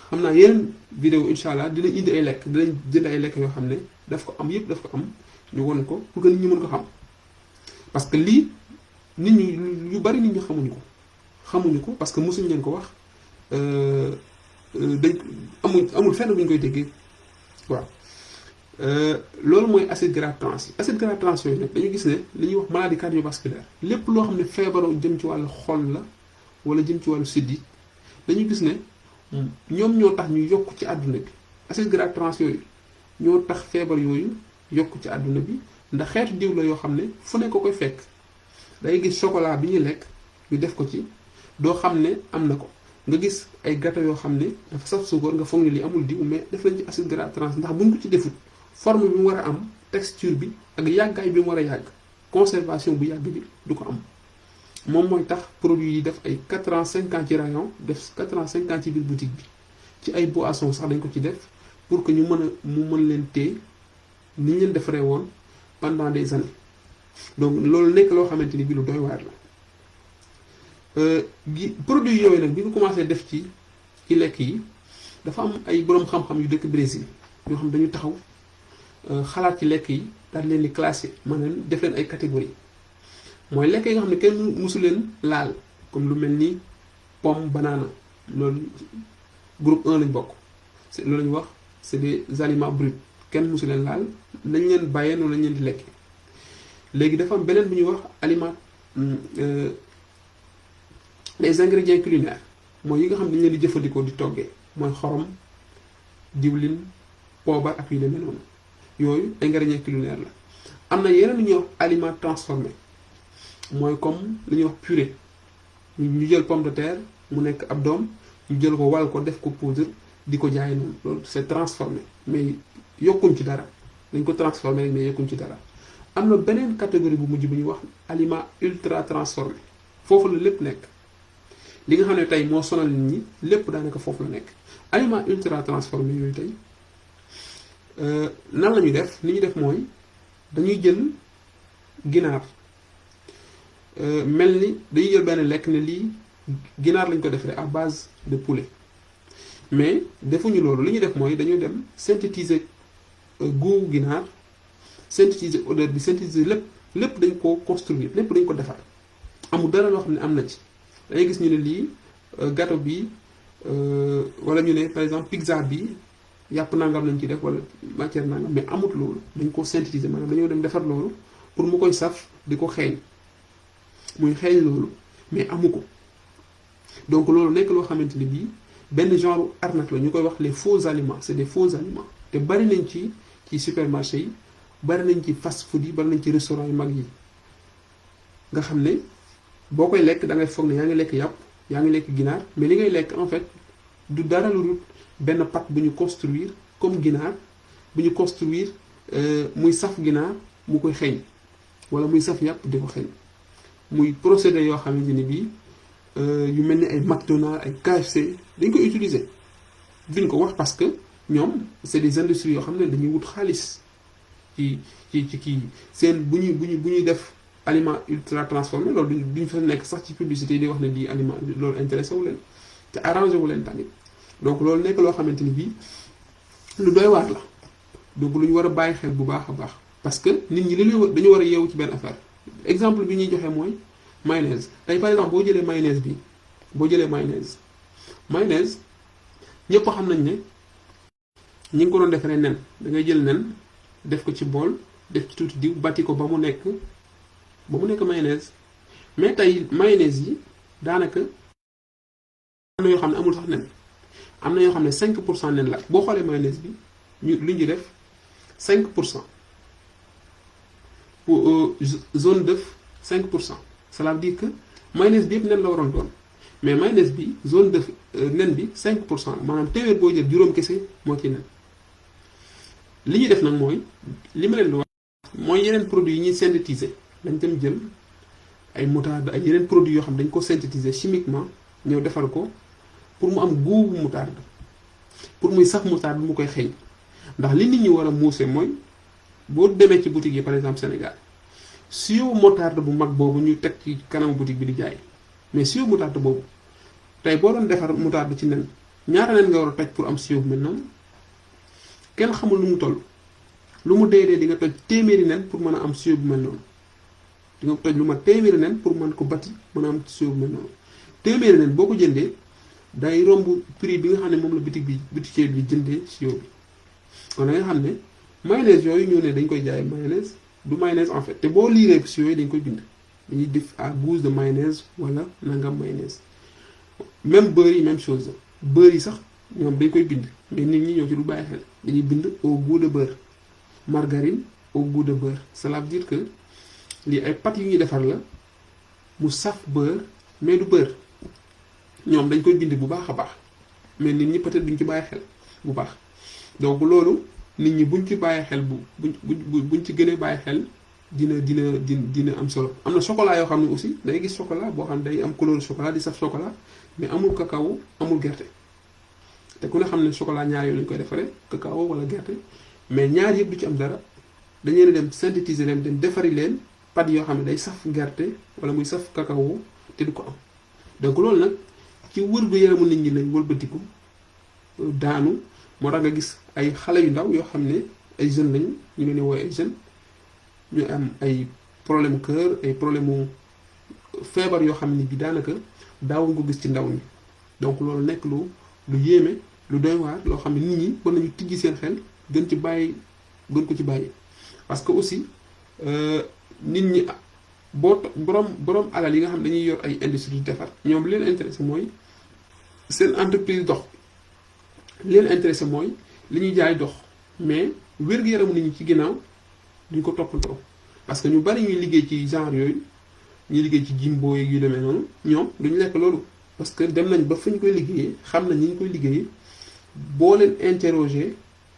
A: xam naa yeneen vidéo incha allah dinañ indi ay lekk dinañ jënd ay lekk yoo xam ne daf ko am ñu won ko pour que nit ñi mën ko xam parce que lii nit ñi yu bari nit ñi xamuñu ko parce que mosuñ leen ko wax dañ amul fenn bu ñu koy déggee waaw loolu mooy acide gras trans yi acide gras trans yooyu nag dañu gis ne li ñuy wax maladie cardiovasculaire lépp loo xam ne feebaroo jëm ci wàllu xol la wala jëm ci wàllu sidit dañu gis ne ñoom ñoo tax ñu yokk ci àdduna bi acide gras trans yooyu ñoo tax feebar yooyu yokk ci àdduna bi ndax xeetu diw la yoo xam ne fu ne ko koy fekk day gis chocolat bi ñuy lekk ñu def ko ci doo xam ne am na ko nga gis ay gâteau yoo xam ne dafa saf suukar nga foog ne li amul diw mais def nañ ci acide gras trans ndax buñ ko ci defut forme bi mu war a am texture bi ak yàggaay bi mu war a yàgg conservation bu yàgg bi du ko am moom mooy tax produit yi def ay 4 ans 5 ans ci rayon def 4 ans 5 ans ci biir boutique bi ci ay boissons sax dañ ko ci def pour que mu mën leen téye ni ñu leen defaree woon pendant des années donc loolu nekk loo xamante ni bi lu doy waar la produit yooyu nag bi ñu commencé def ci lekk yi dafa am ay boroom xam-xam yu dëkk Brésil yoo xam dañu taxaw xalaat ci lekk yi daal leen di classé maanaam def leen ay catégorie mooy lekk yi nga xam ne kenn mësu leen laal comme lu mel ni pomme banana loolu groupe 1 lañ bokk loolu la ñu wax c'est des aliments bruts kenn mësu leen laal nañ leen bàyyee noonu lañ leen di lekk léegi dafa am beneen bu ñuy wax aliment les ingrédients culinaires mooy yi nga xam ne dañ leen di jëfandikoo di toggee mooy xorom diwlin poobar ak yu demee noonu yooyu ingrédients culinaires la. am na yeneen lu ñuy wax aliments transformés mooy comme li ñuy wax purée ñu jël pomme de terre mu nekk ab doom ñu jël ko wal ko def ko poudre di ko jaay noonu loolu c'est transformé mais yokkuñ ci dara dañ ko transformé rek mais yokkuñ ci dara. am na beneen catégorie bu mujj bu ñuy wax aliments ultra transformés foofu la lépp nekk li nga xam ne tey moo sonal nit ñi lépp daanaka foofu la nekk. aliments ultra transformés yooyu tey nan la ñuy def ni ñu def mooy dañuy jël ginaar mel ni dañuy jël benn lekk ne lii ginaar lañ ko defaree à base de poulet mais defuñu loolu li ñuy def mooy dañuy dem synthétiser goût ginaar synthétiser odeur bi synthétiser lépp dañ ko construire lépp dañ ko defar amul dara loo xam ne am na ci dangay gis ñu ne lii gâteau bi wala ñu ne par exemple pizza bi yàpp nangam lañ ci def wala matière nangam mais amut loolu dañ ko synthétiser maanaam dañoo dem defar loolu pour mu koy saf di ko xeeñ muy xeeñ loolu mais amu ko donc loolu nekk loo xamante ni bii benn genre arnaque la ñu koy wax les faux aliments c'est des faux aliments te bari nañ ci supermarché yi bari nañ ci fast food yi bari nañ ci restaurant yu mag yi nga xam ne boo koy lekk da ngay foog ne yaa ngi lekk yàpp yaa ngi lekk ginaar mais li ngay lekk en fait du dara lu dul benn pâte bu ñu construire comme ginaar bu ñu construire muy saf ginaar mu koy xeeñ wala muy saf yàpp di ko xeeñ muy procédé yoo xamante ni bii yu mel ni ay McDonald's ay KFC dañ koy utiliser duñ ko wax parce que ñoom c'est des industries yoo xam ne dañuy wut xaalis ci kii seen bu ñuy def aliment ultra transformé loolu duñ fa nekk sax ci publicité yi di wax ne di aliment loolu intéressé wu leen te arrangé wu leen tamit donc loolu nekk loo xamante ni bii lu doy waar la donc lu ñu war a bàyyi xel bu baax a baax parce que nit ñi dañu war a yeewu ci benn affaire exemple bi ñuy joxe mooy mayonnaise tey par exemple boo jëlee mayonnaise ñëpp xam nañ ne ñi ngi ko doon defaree nen da ngay jël nen def ko ci bool def ci tuuti diw bati ko ba mu nekk mayonnaise mais tey mayonnaise yi daanaka am na yoo xam ne amul sax nen am na yoo xam ne 5% nen la boo xoolee mayonnaise bi lu ñu def 5% pour zone d'œuf 5%. Cela veut dire que mayonnaise bi yëpp nen la waroon doon mais mayonnaise bi zone d'œuf nen bi 5% maanaam téeméer boo jël juróom kese moo ci nen li ñuy def nag mooy li ma leen di wax mooy yeneen produits yi ñuy synthétiser dañ dem jël ay moutarde ay yeneen produits yoo xam dañ ko synthétiser chimiquement ñëw defar ko pour mu am goût bu moutarde pour muy sax moutarde mu koy xeeñ ndax li nit ñi war a muuse mooy boo demee ci boutique yi par exemple Sénégal siyo moutarde bu mag boobu ñu teg ci kanamu boutique bi di jaay mais siyo moutarde boobu tey boo doon defar moutarde ci nen ñaata nen nga war a toj pour am siyo bu mel noonu kenn xamul lu mu toll lu mu dee di nga toj téeméeri nen pour mën a am siyo bu mel noonu di nga toj lu ma téeméeri nen pour mën ko bati mën a am siyo bu mel noonu téeméeri nen boo ko jëndee day romb prix bi nga xam ne moom la boutiquier bi jëndee siyo bi kon da nga xam ne mayonnaise yooyu ñoo ne dañ koy jaay mayonnaise du mayonnaise en fait te boo liiree si yooyu dañ koy bind dañuy def à goût de mayonnaise wala nangam mayonnaise même beurre yi même chose beurre yi sax ñoom dañ koy bind mais nit ñi ñoo ci du bàyyi xel dañuy bind au goût de beurre margarine au goût de beurre cela veut dire que lii ay pâtes yu ñuy defar la mu saf beurre mais du beurre ñoom dañ koy bind bu baax a baax mais nit ñi peut-être duñ ci bàyyi xel bu baax donc loolu nit ñi buñ ci bàyyi xel buñ ci gënee bàyyi xel dina am solo am na chocolat yoo xam ne aussi day gis chocolat boo xam ne day am couleur chocolat di saf chocolat mais amul cacao amul gerte te ku ne xam ne chocolat ñaar yooyu lañ koy defaree cacao wala gerte mais ñaar yëpp du ci am dara dañu leen dem synthétiser leen dem defari leen pâte yoo xam ne day saf gerte wala muy saf cacao te du ko am donc loolu nag ci wërgu yaramu nit ñi lañ wëlbatiku daanu moo tax nga gis ay xale yu ndaw yoo xam ne ay jeunes lañu ñu leen di woowee ay jeunes ñu am ay problème cœur ay problème mu feebar yoo xam ne bi daanaka daawuñ ko gis ci ndaw ñi donc loolu nekk lu yéeme lu doy waar loo xam ne nit ñi war nañu tijji seen xel gën ko ci bàyyi parce que aussi nit ñi borom alal yi nga xam ne dañuy yor ay industrie di defar ñoom li leen intéressé mooy seen entreprise dox li leen intéressé mooy li ñuy jaay dox mais wér-gu-yaramu nit ñi ci ginnaaw duñ ko toppatoo parce que ñu bari ñuy liggéey ci genre yooyu ñuy liggéey ci jimbo yeeg yu demee noonu ñoom duñ lekk loolu parce que dem nañ ba fa ñu koy liggéeyee xam nañ ñi ñu koy liggéeyee boo leen interroger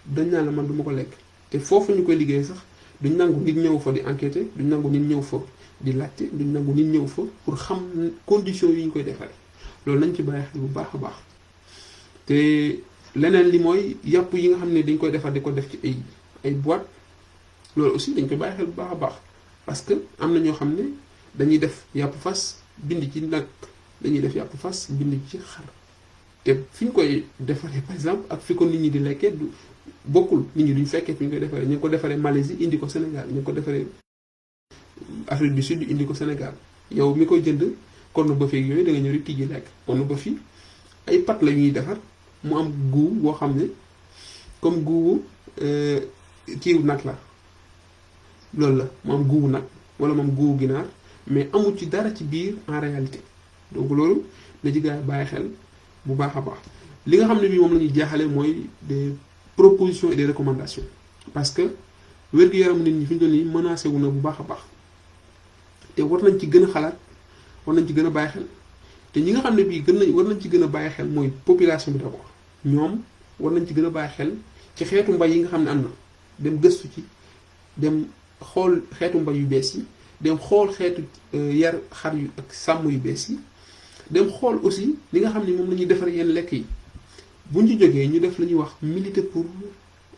A: dañ naan la man du ma ko lekk te foofu ñu koy liggéeyee sax duñ nangu nit ñëw fa di enquêter duñ nangu nit ñëw fa di laajte duñ nangu nit ñëw fa pour xam conditions yi ñu koy defaree loolu nañ ci bàyyi xel bu baax a baax te leneen li mooy yàpp yi nga xam ne dañ koy defar di ko def ci ay boîte loolu aussi dañ koy bàyyi xel bu baax a baax parce que am na ñoo xam ne dañuy def yàpp fas bind ci nag dañuy def yàpp fas bind ci xar te fi ñu koy defaree par exemple ak fi ko nit ñi di lekkee du bokkul nit ñi duñ fekkee fi ñu koy defaree ñu ngi ko defaree Malaisie indi ko Sénégal ñu ngi ko defaree Afrique du Sud indi ko Sénégal yow mi koy jënd corned beef yooyu da nga ñëw rek tijji lekk corned beef yi ay pat la ñuy defar mu am goût boo xam ne comme goût kiiwu nag la loolu la mu am goût nag wala moom goût ginaar mais amul ci dara ci biir en réalité donc loolu na ci gaa yi bàyyi xel bu baax a baax li nga xam ne bii moom la ñuy jaaxale mooy des propositions et des recommandations parce que wér-gu-yaram nit ñi fi ñu toll nii menacé wu na bu baax a baax te war nañ ci gën a xalaat war nañ ci gën a bàyyi xel te ñi nga xam ne bii war nañ ci gën a bàyyi xel mooy population bi d'abord ñoom war nañ ci gën a bàyyi xel ci xeetu mbay yi nga xam ne am na dem gëstu ci dem xool xeetu mbay yu bees yi dem xool xeetu yar xar yu ak sàmm yu bees yi dem xool aussi li nga xam ne moom la ñuy defar yenn lekk yi buñ ci jógee ñu def la ñuy wax militer pour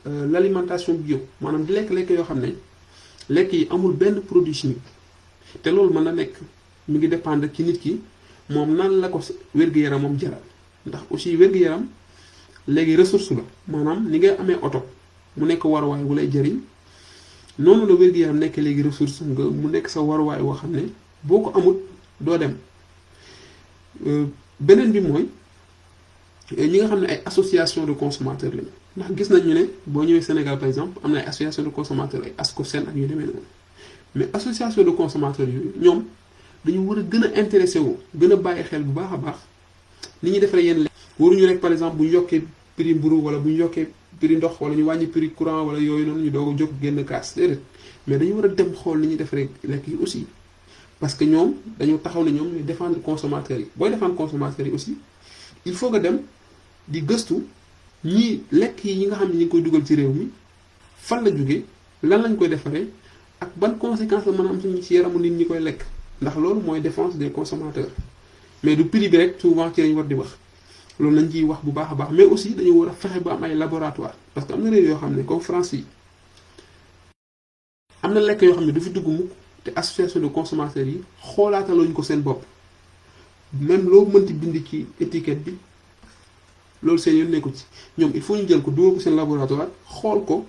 A: l'alimentation bio maanaam di lekk-lekk yoo xam ne lekk yi amul benn produit chimique te loolu mën na nekk mi ngi dépendre ci nit ki moom nan la ko wér-gu-yaram moom jaral ndax aussi wér-gu-yaram léegi ressource la maanaam ni ngay amee oto mu nekk waruwaay wu lay jëriñ noonu la wér-gu-yaram nekk léegi ressource nga mu nekk sa waruwaay woo xam ne boo ko amut doo dem beneen bi mooy ñi nga xam ne ay association de consommateurs lañu ndax gis nañu ne boo ñëwee Sénégal par exemple am na ay association de consommateurs ay ASCOSEN ak yu demee noonu mais association de consommateurs yooyu ñoom dañu war a gën a intéressé wu gën a bàyyi xel bu baax a baax ni ñuy defaree yenn lekk waruñu rek par exemple bu ñu yokkee prix mburu wala bu ñu yokkee prix ndox wala ñu wàññi prix courant wala yooyu noonu ñu doog a jóg génn kaas déedéet mais dañu war a dem xool ni ñuy defaree lekk yi aussi parce que ñoom dañoo taxaw ne ñoom ñooy défendre consommateurs yi booy défendre consommateurs yi aussi il faut nga dem di gëstu ñii lekk yi nga xam ne ñi ngi koy dugal ci réew mi fan la jógee lan lañ koy defaree ak ban conséquence la mën a am ci yaramu nit ñi koy lekk ndax loolu mooy défense des consommateurs mais du prix bi rek souvent ci lañ war di wax loolu nañ ciy wax bu baax a baax mais aussi dañu war a fexe ba am ay laboratoire parce que am na réew yoo xam ne comme France yi am na lekk yoo xam ne du fi dugg mukk te association de consommateurs yi xoolaataluñ ko seen bopp même loo mënti bind ci étiquette bi loolu seen yoon nekku ci ñoom il faut ñu jël ko dugal ko seen laboratoire xool ko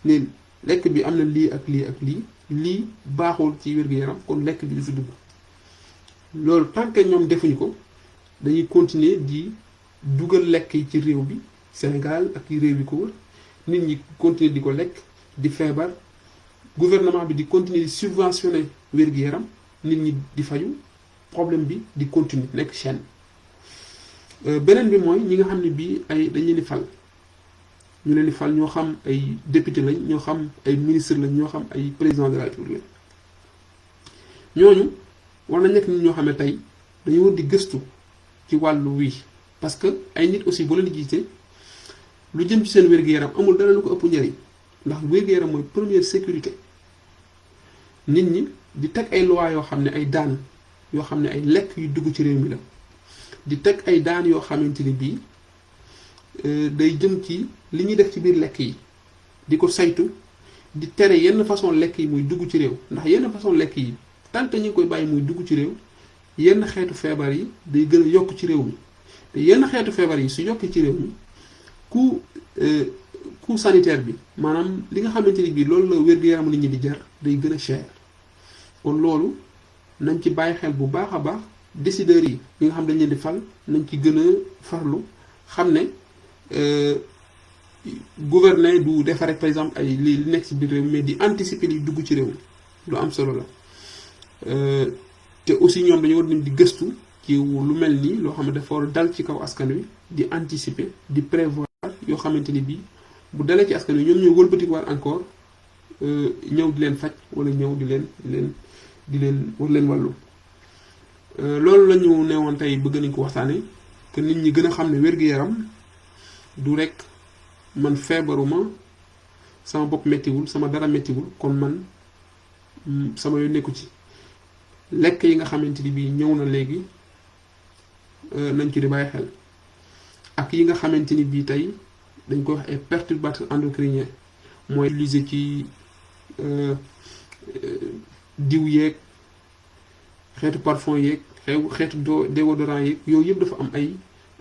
A: ne lekk bi am na lii ak lii ak lii baaxul ci wér-gu-yaram kon lekk bi du fi dugg loolu tant que ñoom defuñu ko dañuy continuer di dugal lekk yi ci réew bi Sénégal ak réew yi ko wër nit ñi continuer di ko lekk di feebar gouvernement bi di continuer di subventionner wér-gu-yaram nit ñi di faju problème bi di continuer nekk chaîne beneen bi mooy ñi nga xam ne bii ay dañ leen di fal ñu leen di fal ñoo xam ay député lañ ñoo xam ay ministre lañ ñoo xam ay président de la République lañ ñooñu war na nekk nit ñoo xam ne tey dañu war di gëstu ci wàllu wii parce que ay nit aussi bu leen jiite lu jëm ci seen wér-gu-yaram amul dara lu ko ëpp njëriñ ndax wér-gu-yaram mooy première sécurité nit ñi di teg ay loi yoo xam ne ay daan yoo xam ne ay lekk yu dugg ci réew mi la di teg ay daan yoo xamante ni bii day jëm ci li ñuy def ci biir lekk yi di ko saytu di tere yenn façon lekk yi muy dugg ci réew ndax yenn façon lekk yi tant que ñu ngi koy bàyyi muy dugg ci réew yenn xeetu feebar yi day gën a yokk ci réew mi te yenn xeetu feebar yi su yokkee ci réew mi coût sanitaire bi maanaam li nga xamante ni bii loolu la wér-gu-yaramu nit ñi di jar day gën a cher kon loolu nañ ci bàyyi xel bu baax a baax décideurs yi nga xam dañ leen di fal nañ ci gën a farlu xam ne gouverner du defare par exemple ay li nekk ci biir réew mais di anticiper li dugg ci réew lu am solo la te aussi ñoom dañu war nañ di gëstu ci lu mel nii loo xam ne dafa war a dal ci kaw askan wi di anticiper di prévoir yoo xamante ni bii bu dalee ci askan wi ñoom ñoo wëlbatikuwaat encore ñëw di leen faj wala ñëw di leen war leen wàllu. loolu la ñu newoon tey bëgg nañ ko waxtaane que nit ñi gën a xam ne wér-gu-yaram du rek man feebaruma sama bopp mettiwul sama dara mettiwul kon man sama yoon nekku ci. lekk yi nga xamante ni bii ñëw na léegi nañ ci di bàyyi xel ak yi nga xamante ni bii tey dañ koy wax ay perturbateurs endocriniens mooy utiliser ci diw yeeg xeetu parfum yeeg xeetu déodorant yeeg yooyu yëpp dafa am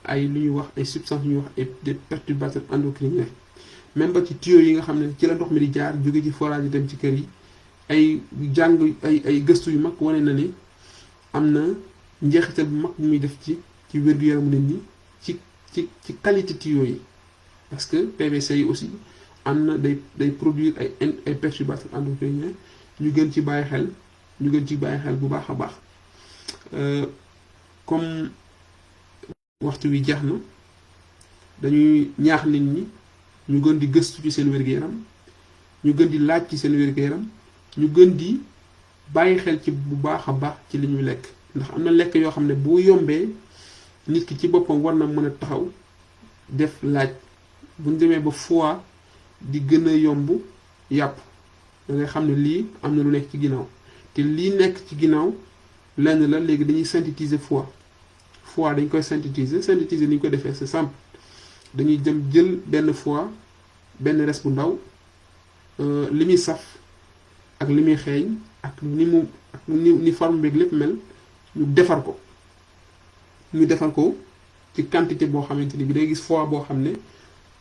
A: ay lu ñuy wax ay substances yu ñuy wax ay des perturbateurs endocriniens même ba ci tuyaux yi nga xam ne ci la ndox mi di jaar jóge ci forage yi dem ci kër yi ay jàng ay gëstu yu mag wane na ni am na njeexital bu mag bu muy def ci wér-gu-yaramu nit ñi ci qualité tuyaux yi parce que PVC yi aussi am na day produire ay perturbateurs endocriniens ñu gën ci bàyyi xel bu baax a baax comme waxtu wi jeex na dañuy ñaax nit ñi ñu gën di gëstu ci seen wér-gu-yaram ñu gën di laaj ci seen wér-gu-yaram ñu gën di bàyyi xel ci bu baax a baax ci li ñuy lekk ndax am na lekk yoo xam ne bu yombee nit ki ci boppam war na mën a taxaw def laaj bu ñu demee ba foie di gën a yomb yàpp da ngay xam ne lii am na lu nekk ci ginnaaw te lii nekk ci ginnaaw lenn la léegi dañuy synthétiser foie dañ koy synthétiser ni ñu ko defee c'est simple dañuy jël benn foie benn res bu ndaw li muy saf ak li muy xeeñ ak ni forme beeg lépp mel ñu defar ko ci quantité boo xamante ni bi day gis foie boo xam ne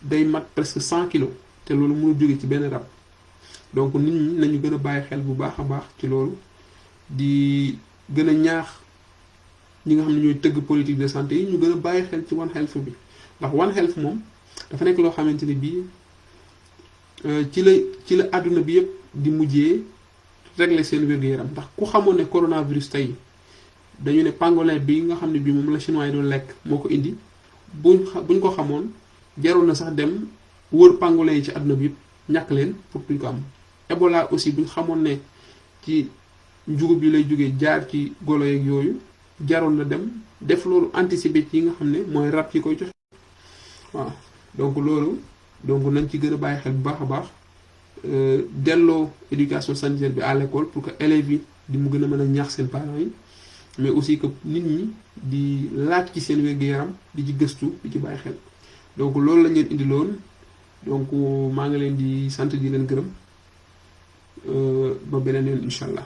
A: day mat presque 100 kilos te loolu mënul jóge ci benn rab donc nit ñi nañu gën a bàyyi xel bu baax a baax ci loolu di gën a ñaax ñi nga xam ne ñooy tëgg politique de santé yi ñu gën a bàyyi xel ci One Health bi ndax One Health moom dafa nekk loo xamante ni bii ci la àdduna bi yëpp di mujjee régler seen wér-gu-yaram ndax ku xamoon ne coronavirus tey dañu ne pangolin bi nga xam ne bii moom la chinois yi doon lekk moo ko indi buñ ko xamoon jaroon na sax dem wër pangolin yi ci àdduna bi yëpp ñàkk leen pour duñ ko am. Ebola aussi buñ xamoon ne ci njugub bi lay jógee jaar ci golo yeeg yooyu jaroon na dem def loolu anticiper ci yi nga xam ne mooy rab yi koy joxe waaw donc nañ ci gën a bàyyi xel bu baax a baax delloo éducation sanitaire bi à l'école pour que élèves yi di mu gën a mën a ñaax seen parents yi mais aussi que nit ñi di laaj ci seen wér-gu-yaram di ci gëstu di ci bàyyi xel donc loolu lañ leen indiloon donc maa ngi leen di sant di leen gërëm ba beneen yoon incha allah.